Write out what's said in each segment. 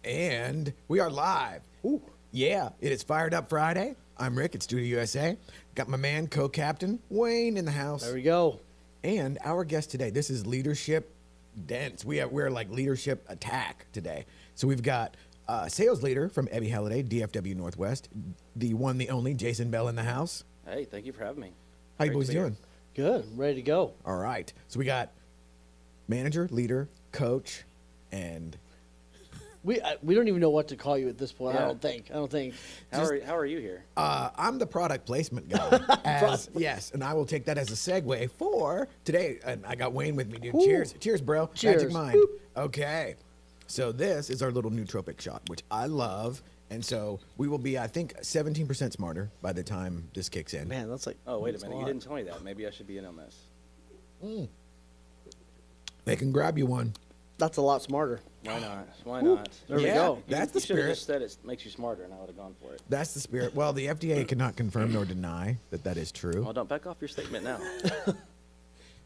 And we are live. Ooh. Yeah, it is Fired Up Friday. I'm Rick at studioUSA. Got my man, co-captain, Wayne in the house. There we go. And our guest today, this is Leadership Dense. We're like Leadership Attack today. So we've got sales leader from Ebby Halliday, DFW Northwest, the one, the only, Jason Bell in the house. Hey, thank you for having me. How you Great boys to be doing? Good. Ready to go. All right. So we got manager, leader, coach, and We don't even know what to call you at this point. Yeah. I don't think. How are you here? I'm the product placement guy. Yes, and I will take that as a segue for today. And I got Wayne with me, dude. Ooh. Cheers, bro. Cheers. Magic Mind. Boop. Okay, so this is our little nootropic shot, which I love. And so we will be, I think, 17% smarter by the time this kicks in. Man, that's like. Oh, wait a that's minute. You lot. didn't tell me that. Maybe I should be in on this. They can grab you one. That's a lot smarter. Why not? Why not? There we Yeah, go. that's the You should have spirit. just said it makes you smarter, and I would have gone for it. That's the spirit. Well, the FDA cannot confirm nor deny that that is true. Well, don't back off your statement now.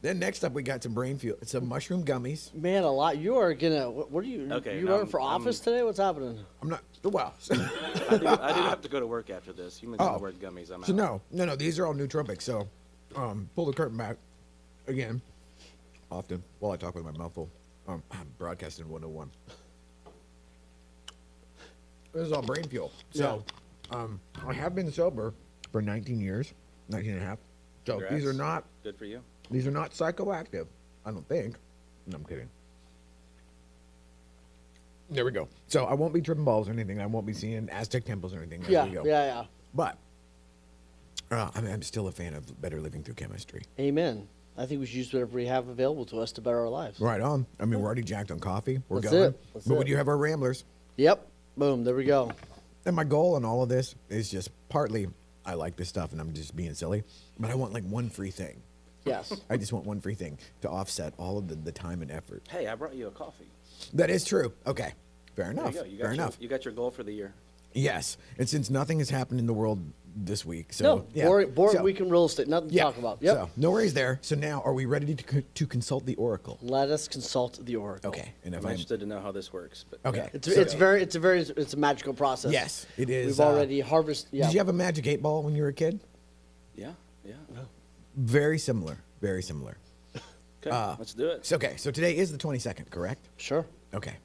Then next up, we got some brain fuel, some mushroom gummies. Man, a lot. You are gonna. What are you? Okay, You no, running for office today? What's happening? I'm not, well, I do have to go to work after this. You mentioned Oh. the word gummies. I'm so out. no, these are all nootropics. So pull the curtain back again, often, while I talk with my mouth full. I'm broadcasting 101. This is all brain fuel. So I have been sober for 19 years, 19 and a half. So Congrats. these are not Good for you. psychoactive, I don't think. No, I'm kidding. There we go. So I won't be tripping balls or anything. I won't be seeing Aztec temples or anything. There Yeah, we go. yeah. But I'm still a fan of better living through chemistry. Amen. I think we should use whatever we have available to us to better our lives. Right on. I mean, we're already jacked on coffee. We're That's going. it. That's But it. we do have our ramblers. Yep. Boom. There we go. And my goal in all of this is just partly I like this stuff and I'm just being silly, but I want like one free thing. Yes. I just want one free thing to offset all of the time and effort. Hey, I brought you a coffee. That is true. Okay. Fair There enough. you go. You got Fair your, enough. You got your goal for the year. Yes. And since nothing has happened in the world this week, so No. yeah. Boring So, week in real estate. Nothing to yeah. talk about. Yep. So no worries there. So now, are we ready to consult the oracle? Let us consult the oracle. Okay. And if I'm I'm interested to know how this works. But okay, It's a magical process. Yes, it is. We've already harvested. Yeah. Did you have a magic 8-ball when you were a kid? Yeah. Very similar. Very similar. Okay, let's do it. So, okay. So today is the 22nd, correct? Sure. Okay.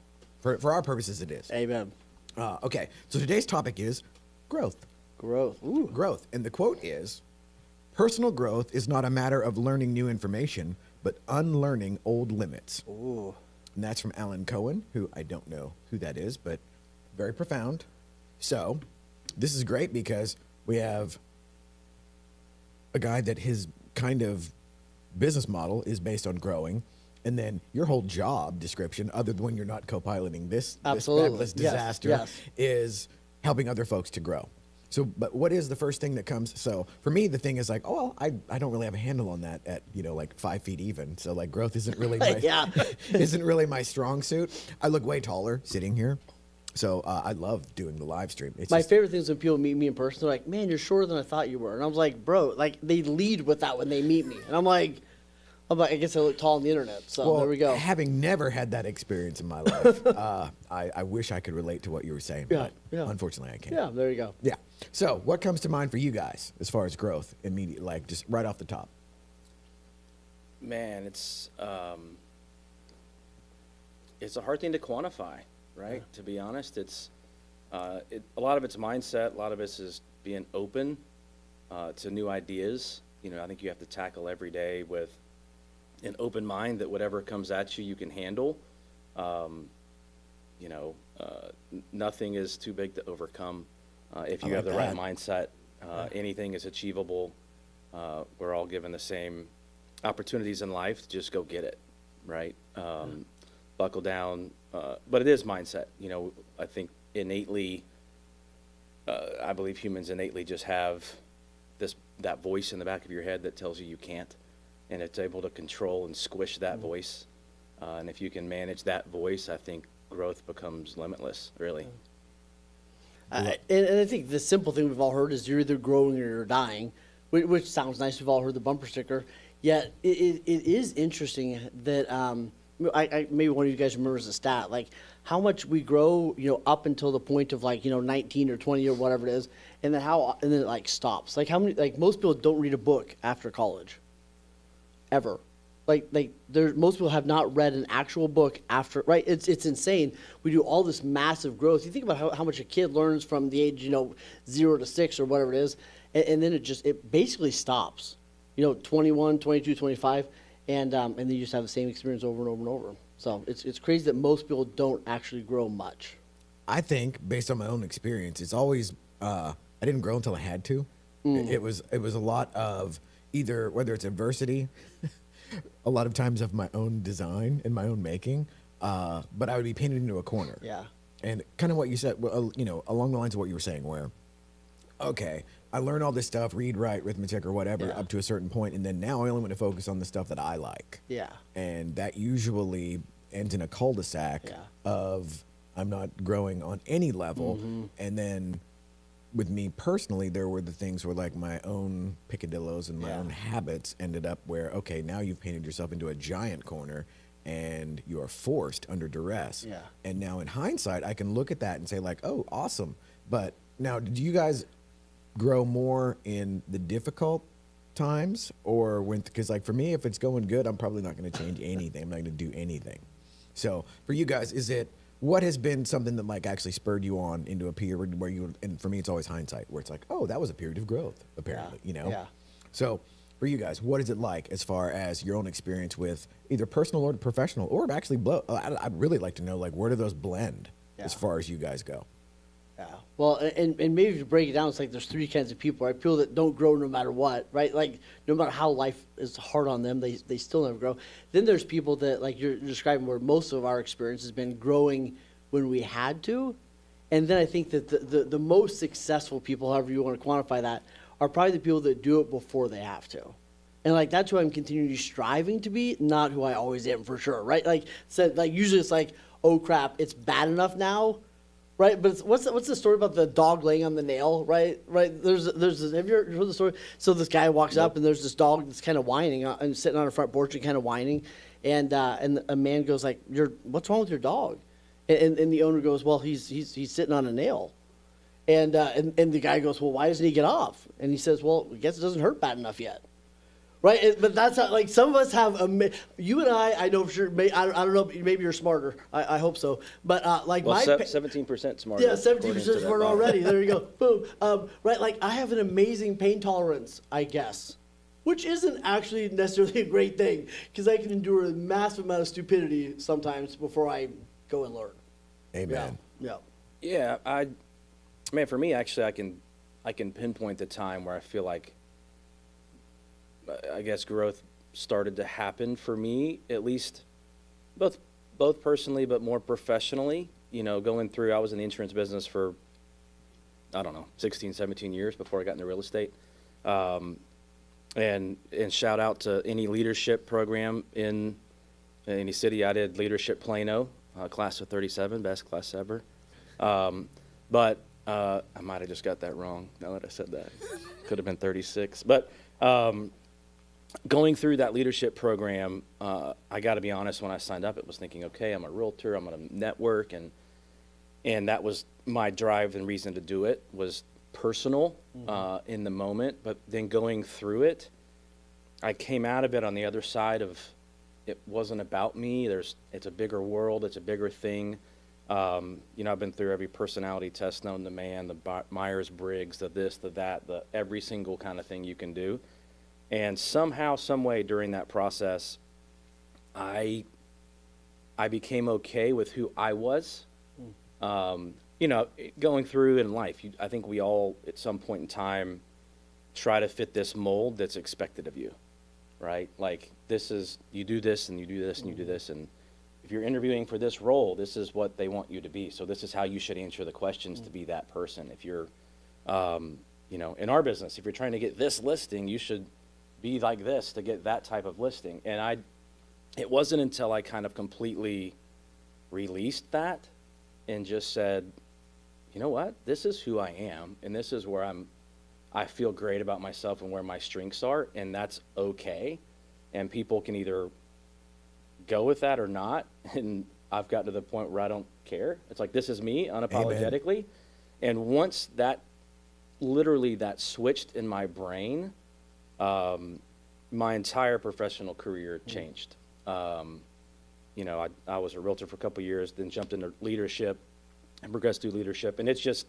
For our purposes, it is. Amen. Okay. So today's topic is growth. Growth. Ooh. Growth. And the quote is, personal growth is not a matter of learning new information, but unlearning old limits. Ooh. And that's from Alan Cohen, who I don't know who that is, but very profound. So this is great because we have a guy that his kind of business model is based on growing. And then your whole job description, other than when you're not co-piloting this Absolutely. fabulous Yes, disaster, yes. is helping other folks to grow. So, but what is the first thing that comes? So for me, the thing is like, oh, well, I don't really have a handle on that at, like 5 feet even. So like growth isn't really my, Yeah. isn't really my strong suit. I look way taller sitting here. So I love doing the live stream. It's My just- favorite thing is when people meet me in person. They're like, "Man, you're shorter than I thought you were." And I was like, "Bro, like they lead with that when they meet me." And I'm like, I guess I look tall on the internet. So well, there we go. Having never had that experience in my life, I wish I could relate to what you were saying. Yeah, But yeah. unfortunately, I can't. Yeah, there you go. Yeah. So what comes to mind for you guys as far as growth immediate, like just right off the top? Man, it's a hard thing to quantify, right? To be honest, it's a lot of it's mindset. A lot of it is being open to new ideas. I think you have to tackle every day with an open mind that whatever comes at you, you can handle. Nothing is too big to overcome if you I have the like right that. mindset. Anything is achievable. We're all given the same opportunities in life to just go get it, right? Buckle down. But it is mindset. I think innately, I believe humans innately just have that voice in the back of your head that tells you can't, and it's able to control and squish that voice. And if you can manage that voice, I think growth becomes limitless, really. And I think the simple thing we've all heard is you're either growing or you're dying, which sounds nice. We've all heard the bumper sticker. Yet it is interesting that maybe one of you guys remembers the stat, like how much we grow, up until the point of like, 19 or 20 or whatever it is, and then and then it like stops. Like how many, like most people don't read a book after college, ever. Like most people have not read an actual book after, right? It's insane. We do all this massive growth. You think about how much a kid learns from the age, 0 to 6 or whatever it is, and then it basically stops, 21, 22, 25, and then you just have the same experience over and over and over. So it's crazy that most people don't actually grow much. I think, based on my own experience, it's always I didn't grow until I had to. It was a lot of either whether it's adversity, a lot of times of my own design and my own making, but I would be painted into a corner. Yeah. And kind of what you said, along the lines of what you were saying, where, okay, I learn all this stuff, read, write, arithmetic, or whatever, up to a certain point, and then now I only want to focus on the stuff that I like. Yeah. And that usually ends in a cul-de-sac of I'm not growing on any level. And then with me personally, there were the things where like my own picadillos and my own habits ended up where, okay, now you've painted yourself into a giant corner and you are forced under duress. Yeah. And now in hindsight, I can look at that and say like, oh, awesome. But now, did you guys grow more in the difficult times or when, because like for me, if it's going good, I'm probably not going to change anything. I'm not going to do anything. So for you guys, what has been something that like actually spurred you on into a period where you, and for me, it's always hindsight, where it's like, oh, that was a period of growth, apparently, Yeah. So for you guys, what is it like as far as your own experience with either personal or professional, or actually, I'd really like to know, like, where do those blend as far as you guys go? Yeah. Well, and maybe if you break it down, it's like there's three kinds of people, right? People that don't grow no matter what, right? Like no matter how life is hard on them, they still never grow. Then there's people that, like you're describing, where most of our experience has been growing when we had to. And then I think that the most successful people, however you want to quantify that, are probably the people that do it before they have to. And like that's who I'm continually striving to be, not who I always am for sure, right? Like usually it's like, oh crap, it's bad enough now. Right, but what's the story about the dog laying on the nail? Right. There's this, have you heard the story? So this guy walks up and there's this dog that's kind of whining and sitting on a front porch and kind of whining, and a man goes like, what's wrong with your dog? And the owner goes, well, he's sitting on a nail, and the guy goes, well, why doesn't he get off? And he says, well, I guess it doesn't hurt bad enough yet. Right, but that's how, like, some of us have, you and I know for sure, I don't know, maybe you're smarter, I hope so, but like well, my... 17% smarter. Yeah, 17% smarter already, there you go, boom. Right, like I have an amazing pain tolerance, I guess, which isn't actually necessarily a great thing, because I can endure a massive amount of stupidity sometimes before I go and learn. Amen. Yeah. Yeah, for me, actually, I can pinpoint the time where I feel like, I guess growth started to happen for me, at least both personally, but more professionally, going through, I was in the insurance business for, 16, 17 years before I got into real estate. And shout out to any leadership program in any city. I did Leadership Plano, class of 37, best class ever. But I might have just got that wrong now that I said that. Could have been 36. But going through that leadership program, I got to be honest, when I signed up, it was thinking, okay, I'm a realtor, I'm going to network, and that was my drive and reason to do it, was personal in the moment. But then going through it, I came out of it on the other side of, it wasn't about me. It's a bigger world, it's a bigger thing. I've been through every personality test known to man, the Myers-Briggs, the this, the that, the every single kind of thing you can do. And somehow, some way during that process, I became okay with who I was. Going through in life, I think we all, at some point in time, try to fit this mold that's expected of you, right? Like, you do this, and you do this, and you do this, and if you're interviewing for this role, this is what they want you to be. So this is how you should answer the questions to be that person. If you're, in our business, if you're trying to get this listing, you should be like this to get that type of listing. And it wasn't until I kind of completely released that and just said, you know what, this is who I am, and this is where I feel great about myself and where my strengths are, and that's okay. And people can either go with that or not, and I've gotten to the point where I don't care. It's like, this is me unapologetically. And once that, literally that switched in my brain, my entire professional career changed. You know, I was a realtor for a couple of years, then jumped into leadership and progressed through leadership. And it's just,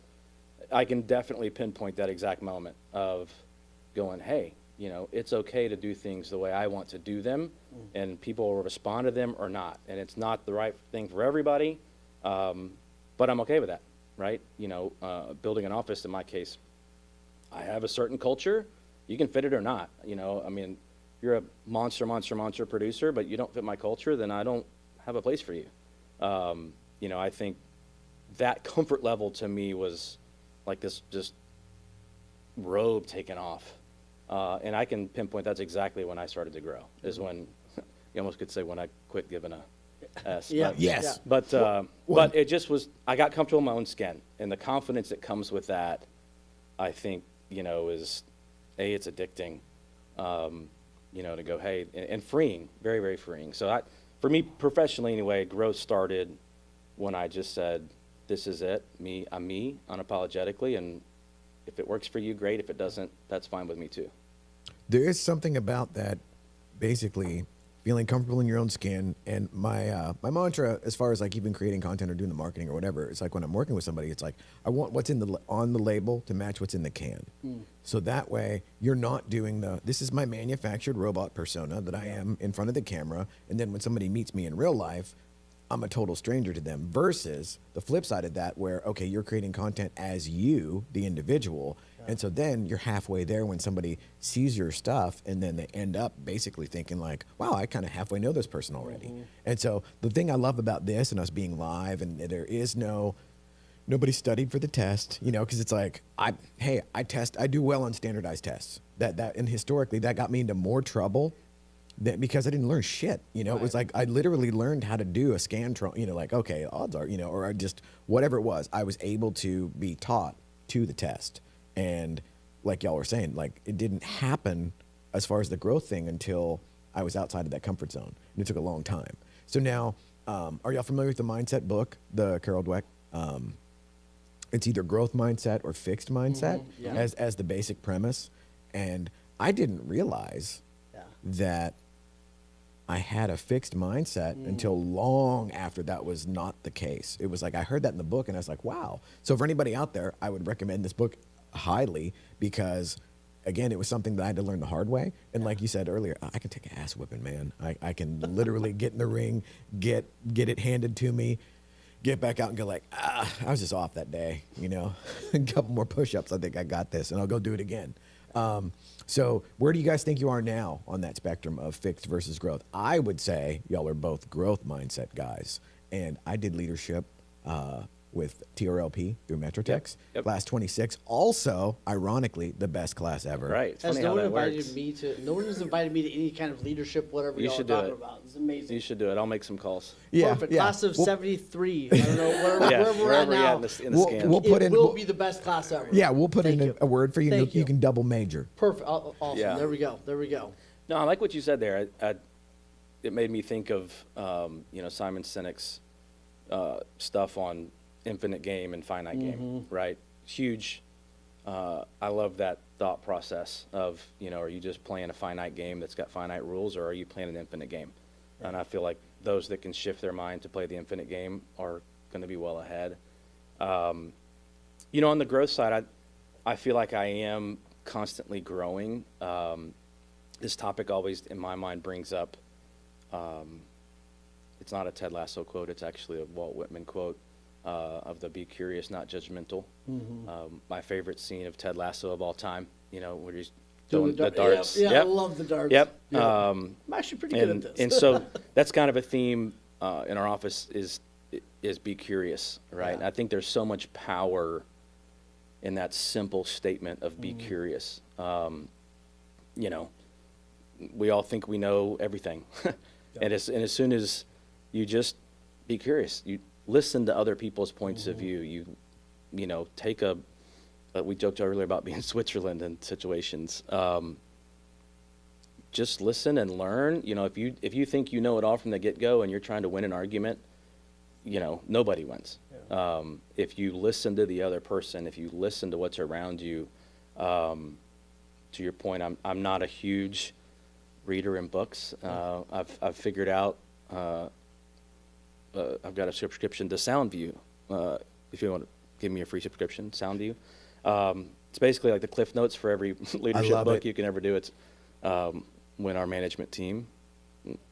I can definitely pinpoint that exact moment of going, hey, you know, it's okay to do things the way I want to do them, and people will respond to them or not. And it's not the right thing for everybody, but I'm okay with that, right? You know, building an office, in my case, I have a certain culture. You can fit it or not. You know, I mean, you're a monster producer, but you don't fit my culture, then I don't have a place for you. You know, I think that comfort level to me was like this just robe taken off. And I can pinpoint that's exactly when I started to grow, is when, you almost could say when I quit giving a S. Yeah. But, Yes. but it just was, I got comfortable in my own skin. And the confidence that comes with that, I think, you know, is, it's addicting, you know, to go, hey, and freeing, very, very freeing. So for me, professionally anyway, growth started when I just said, this is it, I'm me, unapologetically, and if it works for you, great. If it doesn't, that's fine with me too. There is something about that, basically feeling comfortable in your own skin. And my my mantra, as far as like even creating content or doing the marketing or whatever, it's like when I'm working with somebody, it's like I want what's on the label to match what's in the can. So that way you're not doing this is my manufactured robot persona that I am in front of the camera, and then when somebody meets me in real life, I'm a total stranger to them, versus the flip side of that where, okay, you're creating content as you, the individual. And so then you're halfway there when somebody sees your stuff, and then they end up basically thinking like, wow, I kind of halfway know this person already. And so the thing I love about this and us being live, and there is nobody studied for the test, you know, because it's like, I do well on standardized tests. And historically that got me into more trouble because I didn't learn shit, you know. It was like I literally learned how to do a Scantron, you know, like, okay, odds are, you know, or I just whatever it was, I was able to be taught to the test. And like y'all were saying, like it didn't happen as far as the growth thing until I was outside of that comfort zone, and it took a long time. So now, are y'all familiar with the mindset book, the Carol Dweck? It's either growth mindset or fixed mindset as the basic premise. And I didn't realize that I had a fixed mindset until long after that was not the case. It was like I heard that in the book, and I was like, wow. So for anybody out there, I would recommend this book highly because, again, it was something that I had to learn the hard way. And like you said earlier, I can take an ass whipping, man. I can literally get in the ring, get it handed to me, get back out and go like, I was just off that day, you know. A couple more push-ups, I think I got this, and I'll go do it again. So where do you guys think you are now on that spectrum of fixed versus growth? I would say y'all are both growth mindset guys. And I did leadership with TRLP through Metrotex, class 26. Also, ironically, the best class ever. Right. It's Has funny no how one that invited works. me to? No one has invited me to any kind of leadership, whatever You y'all are should do talking it. about. It's amazing. You should do it. I'll make some calls. Yeah, Perfect. yeah. Class of We'll- 73. I don't know wherever we're wherever at you're now. in the We'll- scan. we'll put It in- will we'll- be the best class ever. Yeah, we'll put Thank in you. a word for you. Thank You you. can double major. Perfect. Awesome. Yeah. There we go. There we go. No, I like what you said there. It made me think of, you know, Simon Sinek's stuff on infinite game and finite game, right? Huge. I love that thought process of, you know, are you just playing a finite game that's got finite rules, or are you playing an infinite game? And I feel like those that can shift their mind to play the infinite game are going to be well ahead. You know, on the growth side, I feel like I am constantly growing. This topic always, in my mind, brings up, it's not a Ted Lasso quote, it's actually a Walt Whitman quote of the be curious, not judgmental. My favorite scene of Ted Lasso of all time, you know, where he's doing the darts. Yeah, I love the darts. Yep. Yeah. I'm actually pretty good at this. And so that's kind of a theme in our office is be curious, right? Yeah. And I think there's so much power in that simple statement of be curious. You know, we all think we know everything. And as soon as you just be curious, you listen to other people's points of view, you know, take we joked earlier about being Switzerland in situations. Just listen and learn. You know, if you think you know it all from the get-go and you're trying to win an argument, nobody wins. If you listen to the other person, if you listen to what's around you, to your point, I'm not a huge reader in books. I've figured out, I've got a subscription to SoundView. If you want to give me a free subscription, SoundView. It's basically like the Cliff Notes for every leadership book you can ever do. It's when our management team,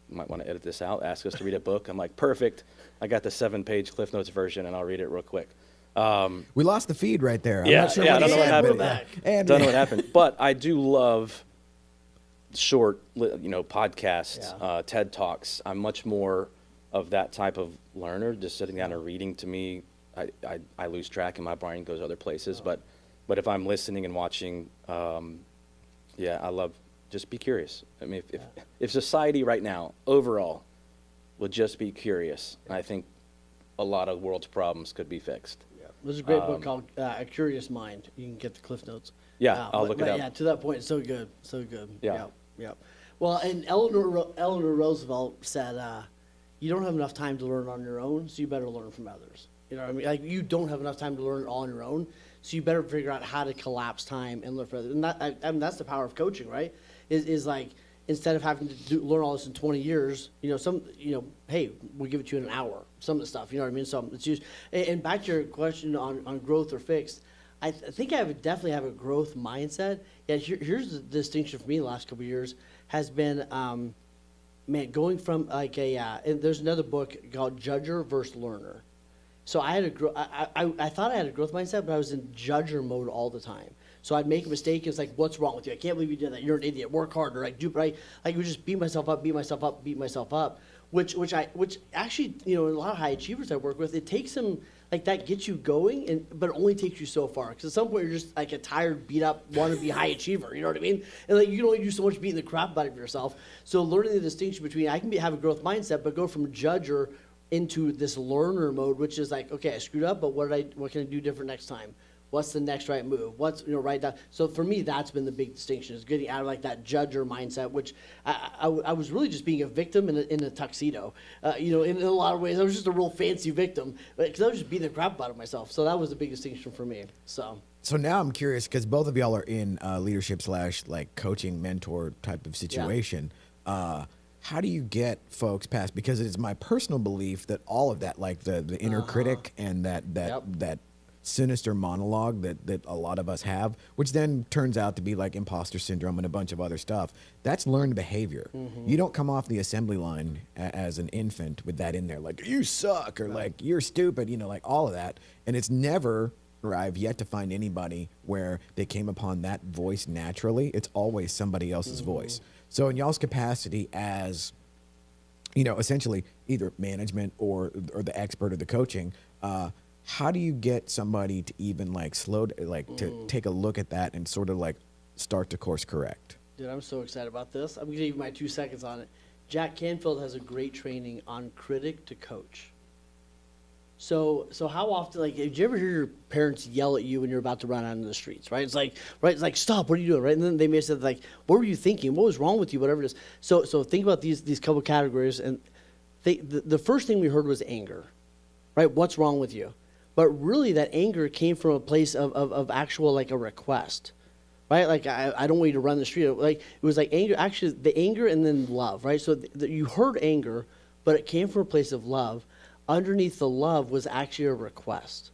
might want to edit this out, ask us to read a book. I'm like, perfect. I got the 7-page Cliff Notes version, and I'll read it real quick. We lost the feed right there. I'm Yeah, not sure I don't know what happened. And Don't know what happened. But I do love short, podcasts, TED Talks. I'm much more of that type of learner. Just sitting down and reading, to me, I lose track and my brain goes other places. But if I'm listening and watching, I love, just be curious. I mean, if society right now, overall, would just be curious, I think a lot of the world's problems could be fixed. There's a great book called A Curious Mind. You can get the Cliff Notes. Yeah, I'll look it up. Yeah, to that point, so good, so good. Yeah. Yeah. Well, and Eleanor Roosevelt said, you don't have enough time to learn on your own, so you better learn from others. You know what I mean? Like, you don't have enough time to learn all on your own, so you better figure out how to collapse time and learn from others. And I mean, that's the power of coaching, right? Is like, instead of having to learn all this in 20 years, hey, we'll give it to you in an hour, some of the stuff, you know what I mean? So it's just, and back to your question on growth or fixed, I think I definitely have a growth mindset. Yeah, here's the distinction for me the last couple of years has been, going from like and there's another book called Judger versus Learner. So I had I thought I had a growth mindset, but I was in judger mode all the time. So I'd make a mistake. It's like, what's wrong with you? I can't believe you did that. You're an idiot. Work harder. Like, right? Like, it would just beat myself up, which actually, a lot of high achievers I work with, it takes them, like, that gets you going, but it only takes you so far. Because at some point, you're just like a tired, beat up, wannabe high achiever. You know what I mean? And like, you can only do so much beating the crap out of yourself. So learning the distinction between, I can have a growth mindset, but go from judger into this learner mode, which is like, okay, I screwed up, but what can I do different next time? What's the next right move? What's, right down. So for me, that's been the big distinction, is getting out of like that judger mindset, which I was really just being a victim in a tuxedo. In a lot of ways, I was just a real fancy victim because I was just beating the crap out of myself. So that was the big distinction for me. So now I'm curious, because both of y'all are in leadership / like coaching mentor type of situation. How do you get folks past? Because it is my personal belief that all of that, like the inner critic and that sinister monologue that a lot of us have, which then turns out to be like imposter syndrome and a bunch of other stuff, that's learned behavior. You don't come off the assembly line as an infant with that in there, like, you suck, or like, you're stupid, like all of that. And it's never, or I've yet to find anybody where they came upon that voice naturally. It's always somebody else's voice. So in y'all's capacity as, essentially either management or the expert or the coaching, how do you get somebody to even to take a look at that and sort of like start to course correct? Dude, I'm so excited about this. I'm going to give you my 2 seconds on it. Jack Canfield has a great training on critic to coach. So how often, like, did you ever hear your parents yell at you when you're about to run out into the streets, right? It's like, stop, what are you doing, right? And then they may have said, like, what were you thinking? What was wrong with you? Whatever it is. So think about these couple categories. And the first thing we heard was anger, right? What's wrong with you? But really that anger came from a place of actual, like, a request, right? Like, I don't want you to run the street. Like, it was like anger, actually the anger and then love, right? So you heard anger, but it came from a place of love. Underneath the love was actually a request,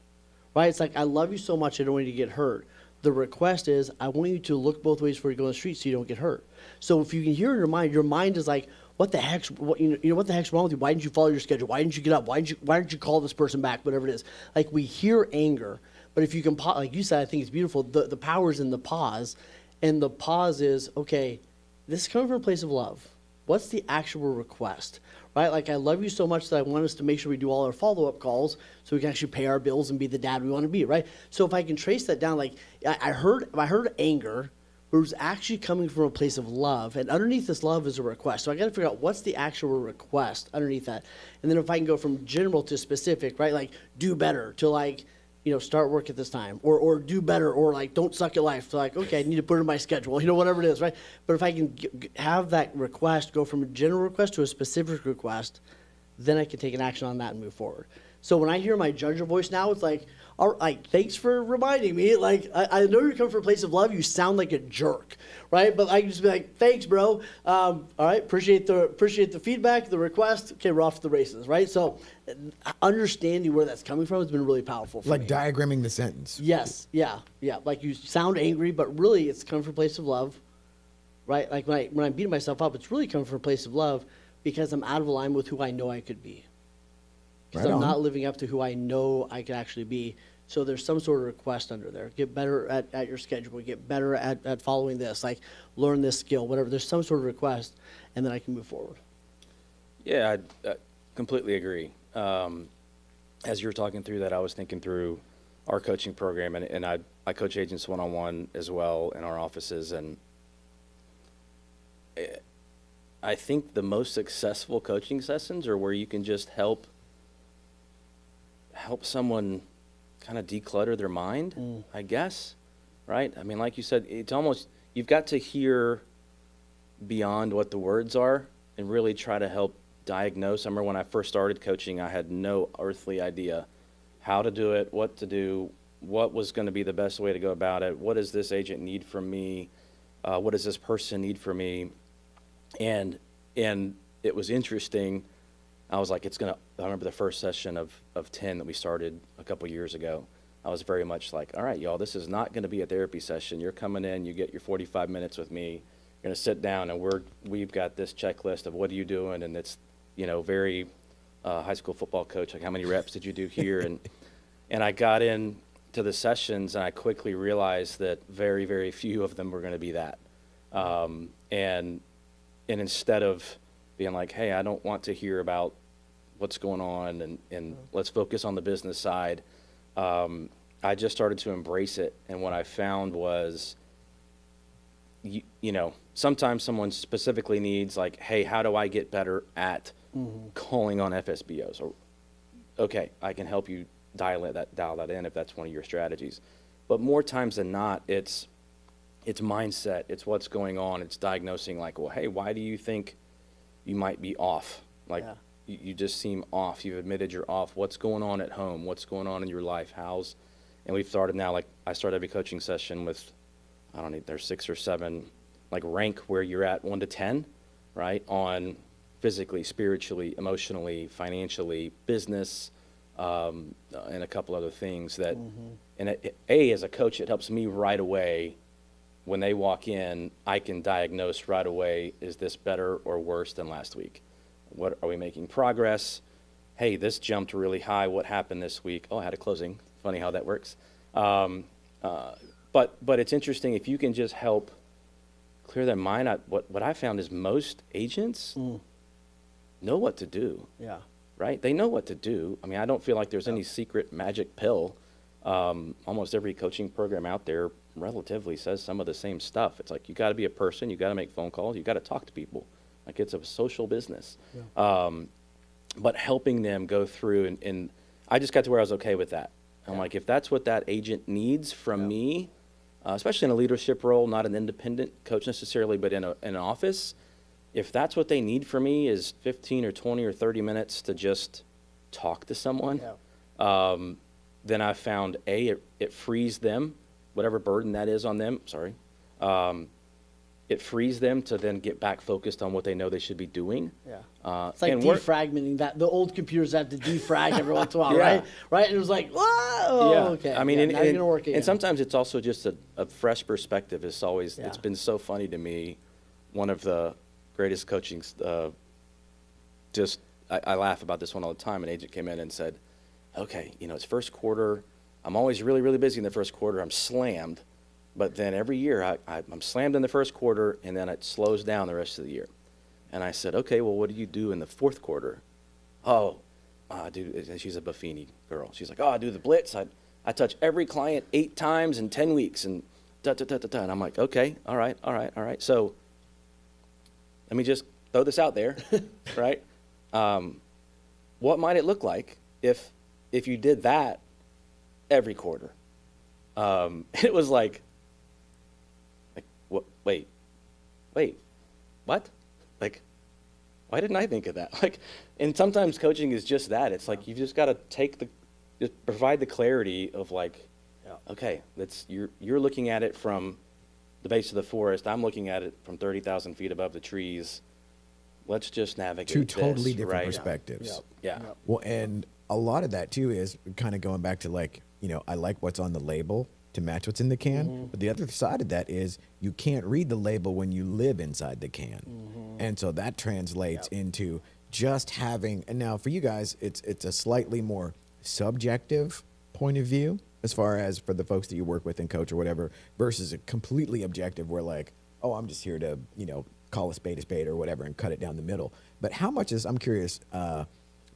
right? It's like, I love you so much, I don't want you to get hurt. The request is, I want you to look both ways before you go on the street so you don't get hurt. So if you can hear in your mind is like, what the heck's what the heck's wrong with you? Why didn't you follow your schedule? Why didn't you get up? Why didn't you call this person back? Whatever it is. Like, we hear anger, but if you can, like you said, I think it's beautiful. The power's in the pause, and the pause is, okay, this is coming from a place of love. What's the actual request? Right? Like, I love you so much that I want us to make sure we do all our follow-up calls so we can actually pay our bills and be the dad we want to be, right? So if I can trace that down, like, I heard anger, but it was actually coming from a place of love, and underneath this love is a request. So I got to figure out what's the actual request underneath that. And then if I can go from general to specific, right? Like, do better, to like, start work at this time, or do better, or like, don't suck at life. So like, okay, I need to put it in my schedule, whatever it is, right? But if I can have that request go from a general request to a specific request, then I can take an action on that and move forward. So when I hear my judger voice now, it's like, all right, thanks for reminding me. Like, I know you're coming from a place of love. You sound like a jerk, right? But I can just be like, thanks, bro. All right, appreciate the feedback, the request. Okay, we're off to the races, right? So understanding where that's coming from has been really powerful for Like me. diagramming the sentence. Yes, yeah. Like you sound angry, but really it's coming from a place of love, right? Like when I'm beating myself up, it's really coming from a place of love because I'm out of alignment with who I know I could be. Because Right I'm on. not living up to who I know I could actually be. So there's some sort of request under there. Get better at your schedule. Get better at following this. Like learn this skill, whatever. There's some sort of request, and then I can move forward. Yeah, I completely agree. As you were talking through that, I was thinking through our coaching program, and I coach agents one-on-one as well in our offices, and I think the most successful coaching sessions are where you can just help someone kind of declutter their mind, I guess, right? I mean, like you said, it's almost, you've got to hear beyond what the words are and really try to help diagnose. I remember when I first started coaching, I had no earthly idea how to do it, what to do, what was going to be the best way to go about it, what does this agent need from me, what does this person need from me, and it was interesting. I was like, I remember the first session of 10 that we started a couple years ago. I was very much like, all right, y'all, this is not going to be a therapy session. You're coming in, you get your 45 minutes with me. You're going to sit down, and we've got this checklist of what are you doing, and it's, very high school football coach, like how many reps did you do here? And I got in to the sessions, and I quickly realized that very, very few of them were going to be that. And instead of being like, hey, I don't want to hear about what's going on and let's focus on the business side, I just started to embrace it. And what I found was, sometimes someone specifically needs like, hey, how do I get better at calling on FSBOs? Or, okay, I can help you dial that in if that's one of your strategies. But more times than not, it's mindset, it's what's going on, it's diagnosing like, well, hey, why do you think you might be off? Like, Yeah. you just seem off. You've admitted you're off. What's going on at home? What's going on in your life? And we've started now, like, I start every coaching session with, I don't know, there's 6 or 7, like, rank where you're at 1 to 10, right? On physically, spiritually, emotionally, financially, business, and a couple other things that, and as a coach, it helps me right away. When they walk in, I can diagnose right away, is this better or worse than last week? What are we making progress? Hey, this jumped really high. What happened this week? Oh, I had a closing. Funny how that works. But it's interesting if you can just help clear their mind. What I found is most agents know what to do. Yeah. Right? They know what to do. I mean, I don't feel like there's any secret magic pill. Almost every coaching program out there relatively says some of the same stuff. It's like, you got to be a person, you got to make phone calls, you got to talk to people. Like, it's a social business. Yeah. But helping them go through, and I just got to where I was okay with that. I'm like, if that's what that agent needs from me, especially in a leadership role, not an independent coach necessarily, but in an office, if that's what they need from me is 15 or 20 or 30 minutes to just talk to someone, then I found, it frees them, whatever burden that is on them, it frees them to then get back focused on what they know they should be doing. Yeah. It's like and defragmenting that. The old computers had to defrag every once in a while, Yeah. right? Right? And it was like, whoa, okay. I mean, now you're gonna work again. and sometimes it's also just a fresh perspective. It's always, Yeah. it's been so funny to me. One of the greatest coaching, I laugh about this one all the time. An agent came in and said, okay, it's first quarter. I'm always really, really busy in the first quarter. I'm slammed. But then every year I'm slammed in the first quarter, and then it slows down the rest of the year. And I said, okay, well, what do you do in the fourth quarter? Oh, I do, and she's a Buffini girl. She's like, oh, I do the blitz. I touch every client 8 times in 10 weeks, and da-da-da-da-da. And I'm like, okay, all right. So let me just throw this out there, right? What might it look like if you did that every quarter? It was like, what? Wait, what? Like, why didn't I think of that? Like, and sometimes coaching is just that. It's like, you've just got to just provide the clarity of like, okay, you're looking at it from the base of the forest. I'm looking at it from 30,000 feet above the trees. Let's just navigate Two totally this, different right? perspectives. Yeah. Well, and a lot of that too is kind of going back to like, I like what's on the label to match what's in the can. But the other side of that is you can't read the label when you live inside the can. And so that translates into just having, and now for you guys, it's a slightly more subjective point of view as far as for the folks that you work with and coach or whatever, versus a completely objective where like, oh, I'm just here to, call a spade or whatever and cut it down the middle. But how much I'm curious,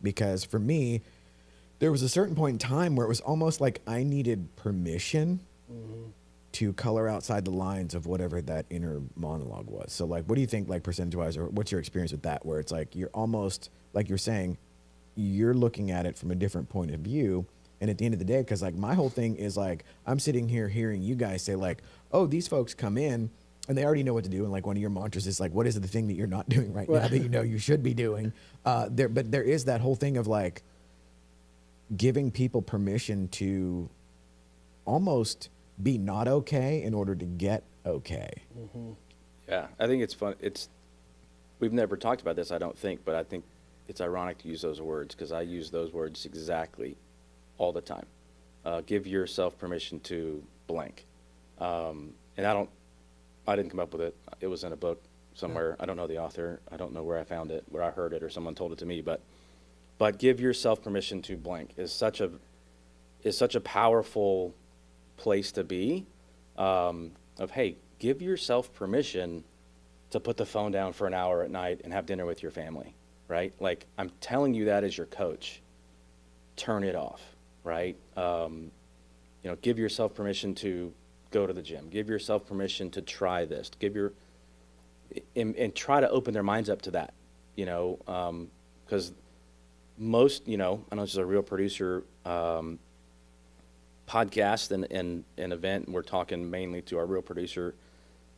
because for me, there was a certain point in time where it was almost like I needed permission to color outside the lines of whatever that inner monologue was. So like, what do you think, like percentage-wise, or what's your experience with that, where it's like you're almost, like you're saying, you're looking at it from a different point of view. And at the end of the day, because like my whole thing is like, I'm sitting here hearing you guys say like, oh, these folks come in and they already know what to do. And like one of your mantras is like, what is the thing that you're not doing right now that you should be doing? But there is that whole thing of like giving people permission to almost be not okay in order to get okay. Yeah, I think it's fun. We've never talked about this, I don't think, but I think it's ironic to use those words because I use those words exactly all the time. Give yourself permission to blank. And I didn't come up with it. It was in a book somewhere. I don't know the author. I don't know where I found it, where I heard it, or someone told it to me. But give yourself permission to blank is such a powerful place to be. Of hey, give yourself permission to put the phone down for an hour at night and have dinner with your family, right? Like I'm telling you that as your coach. Turn it off, right? Give yourself permission to go to the gym. Give yourself permission to try this. And try to open their minds up to that, because most, I know this is a Real Producer podcast and event, and we're talking mainly to our Real Producer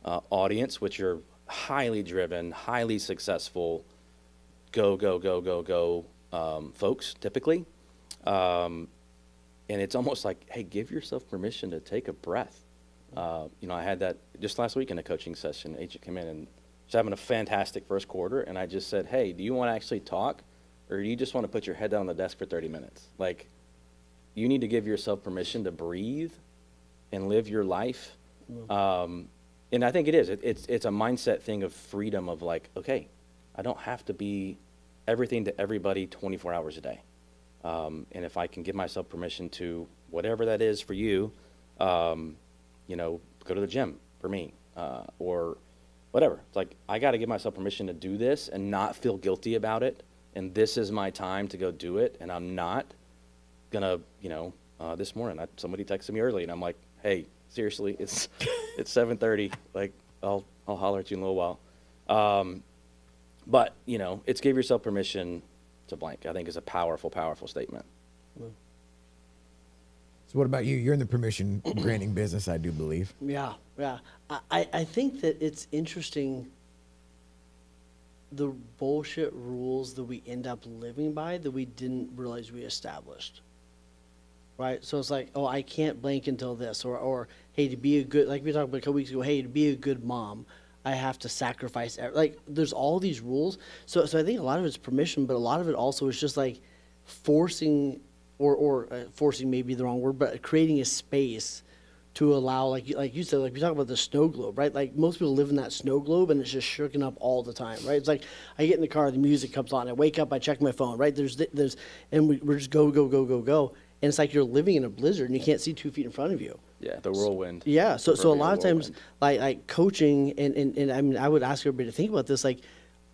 audience, which are highly driven, highly successful, go folks, typically. And it's almost like, hey, give yourself permission to take a breath. I had that just last week in a coaching session. Agent came in and was having a fantastic first quarter, and I just said, hey, do you want to actually talk, or do you just want to put your head down on the desk for 30 minutes? Like, you need to give yourself permission to breathe and live your life. And I think it is. It's a mindset thing of freedom of like, okay, I don't have to be everything to everybody 24 hours a day. And if I can give myself permission to whatever that is for you, go to the gym for me, or whatever. It's like, I got to give myself permission to do this and not feel guilty about it. And this is my time to go do it. And I'm not gonna, this morning, somebody texted me early and I'm like, hey, seriously, it's 7:30. Like, I'll holler at you in a little while. But, it's give yourself permission to blank, I think is a powerful, powerful statement. So what about you? You're in the permission granting business, I do believe. Yeah. I think that it's interesting the bullshit rules that we end up living by that we didn't realize we established. Right? So it's like, oh, I can't blank until this. Or hey, to be a good, like we talked about a couple weeks ago, hey, to be a good mom, I have to sacrifice. Like, there's all these rules. So I think a lot of it's permission, but a lot of it also is just like forcing, or forcing may be the wrong word, but creating a space to allow, like you said, like we talk about the snow globe, right? Like most people live in that snow globe and it's just shooken up all the time, right? It's like I get in the car, the music comes on, I wake up, I check my phone, right? And we're just go. And it's like you're living in a blizzard and you can't see 2 feet in front of you. Yeah, the whirlwind. Yeah, so a lot of times, like coaching, and I mean, I would ask everybody to think about this, like,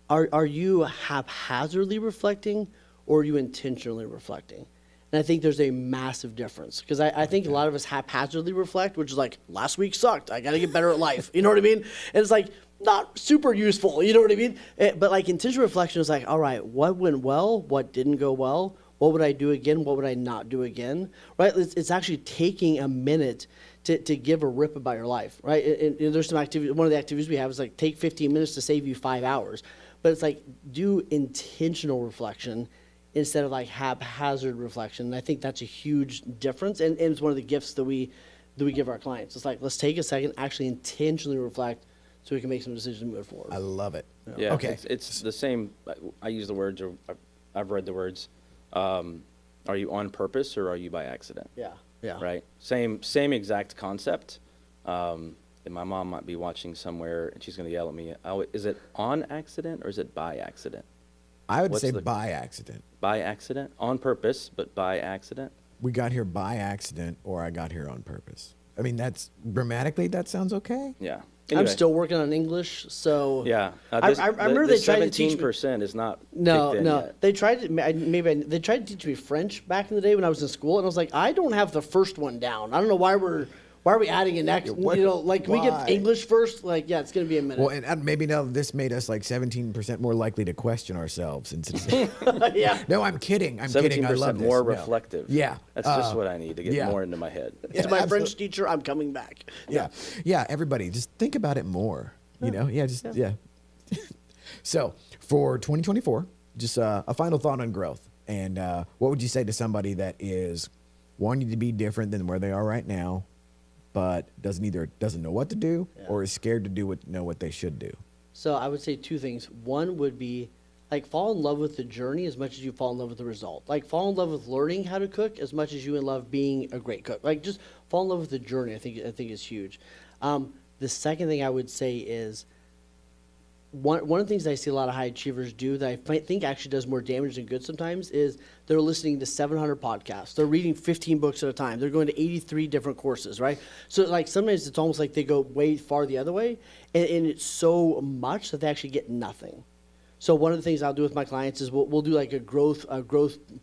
are you haphazardly reflecting or are you intentionally reflecting? And I think there's a massive difference because I think a lot of us haphazardly reflect, which is like, last week sucked, I got to get better at life, you know what I mean? And it's like, not super useful, you know what I mean? But like intentional reflection is like, all right, what went well, what didn't go well? What would I do again? What would I not do again? Right? It's actually taking a minute to give a rip about your life, right? And there's some activity. One of the activities we have is like take 15 minutes to save you 5 hours. but it's like do intentional reflection instead of like haphazard reflection. And I think that's a huge difference, and it's one of the gifts that we give our clients. It's like, let's take a second, actually intentionally reflect so we can make some decisions moving forward. I love it. Yeah, Okay. it's the same. I use the words, or I've read the words. Are you on purpose or are you by accident? Yeah, yeah. Right. Same exact concept. And my mom might be watching somewhere, and she's going to yell at me. Is it on accident or is it by accident? I would What's say the- by accident. By accident, on purpose, but by accident. We got here by accident, or I got here on purpose. I mean, that's grammatically, that sounds okay. Yeah. I'm Anyway, still working on English, so Yeah. I remember they tried to teach me. 17% is not No, kicked in no. yet. They tried to they tried to teach me French back in the day when I was in school, and I was like, I don't have the first one down. I don't know why are we adding an X? what- You know, like can we why? get English first? Like, yeah, it's gonna be a minute. Well, and maybe now this made us like 17% more likely to question ourselves. And yeah. no, I'm kidding. I'm kidding. I 17% love this. more No. reflective. Yeah. That's just what I need to get yeah. more into my head. Yeah, To my absolutely. French teacher, I'm coming back. Yeah. Yeah. Everybody, just think about it more. You know? Yeah. Just, yeah. So for 2024, just a final thought on growth. And what would you say to somebody that is wanting to be different than where they are right now, but doesn't know what to do or is scared to know what they should do? So I would say two things. One would be like fall in love with the journey as much as you fall in love with the result. Like fall in love with learning how to cook as much as you in love being a great cook. Like just fall in love with the journey. I think is huge. The second thing I would say is one of the things that I see a lot of high achievers do that I think actually does more damage than good sometimes is they're listening to 700 podcasts. They're reading 15 books at a time. They're going to 83 different courses, right? So like sometimes it's almost like they go way far the other way, and it's so much that they actually get nothing. So one of the things I'll do with my clients is we'll do like a growth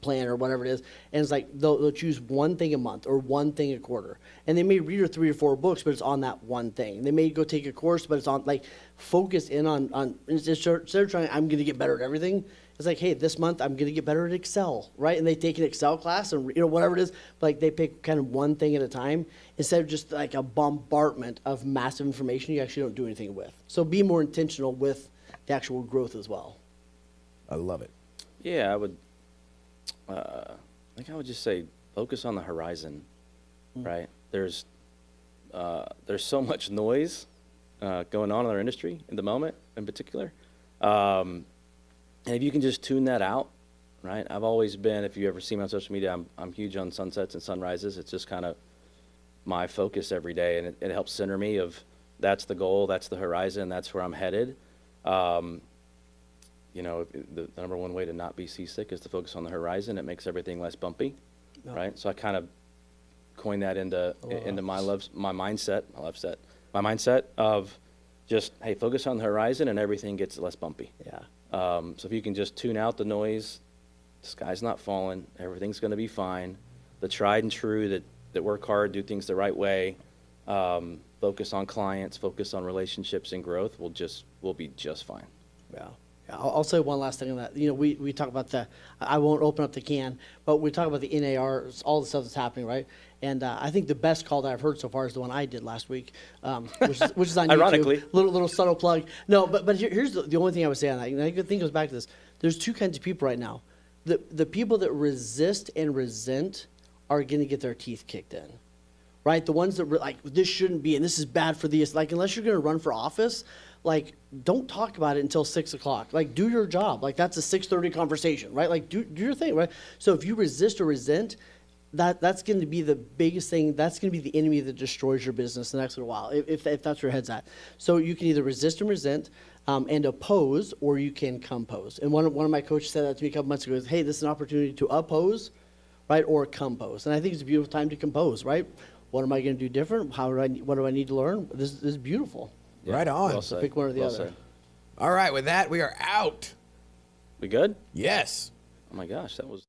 plan or whatever it is, and it's like they'll choose one thing a month or one thing a quarter, and they may read 3 or 4 books, but it's on that one thing. They may go take a course, but it's on like focus in on instead of trying I'm going to get better at everything. It's like, hey, this month I'm going to get better at Excel, right? And they take an Excel class and whatever it is, but like they pick kind of one thing at a time instead of just like a bombardment of massive information you actually don't do anything with. So be more intentional with the actual growth as well. I love it. Yeah, I would. I think I would just say focus on the horizon, right? There's so much noise going on in our industry in the moment, in particular, and if you can just tune that out, right? I've always been. If you ever see me on social media, I'm huge on sunsets and sunrises. It's just kind of my focus every day, and it helps center me of that's the goal, that's the horizon, that's where I'm headed. You know, the number one way to not be seasick is to focus on the horizon. It makes everything less bumpy, right? So I kind of coined that into my mindset of just, hey, focus on the horizon and everything gets less bumpy. Yeah. So if you can just tune out the noise, the sky's not falling, everything's going to be fine. The tried and true that work hard, do things the right way, focus on clients, focus on relationships and growth, we'll be just fine. Yeah. I'll say one last thing on that. You know, we talk about I won't open up the can, but we talk about the NAR, all the stuff that's happening, right? And I think the best call that I've heard so far is the one I did last week, which is on Ironically. YouTube. Little subtle plug. No, but here's the only thing I would say on that. And I think it goes back to this. There's two kinds of people right now. The people that resist and resent are going to get their teeth kicked in, right? The ones that like, this shouldn't be, and this is bad for these. Like, unless you're going to run for office, like, don't talk about it until 6 o'clock. Like, do your job. Like, that's a 6:30 conversation, right? Like, do your thing, right? So if you resist or resent, that's going to be the biggest thing. That's going to be the enemy that destroys your business the next little while, if that's where your head's at. So you can either resist and resent and oppose, or you can compose. And one of my coaches said that to me a couple months ago. Hey, this is an opportunity to oppose, right, or compose. And I think it's a beautiful time to compose, right? What am I going to do different? What do I need to learn? This is beautiful. Yeah, Right on. well said. Pick one or the Well other. said. All right. With that, we are out. We good? Yes. Oh my gosh, that was.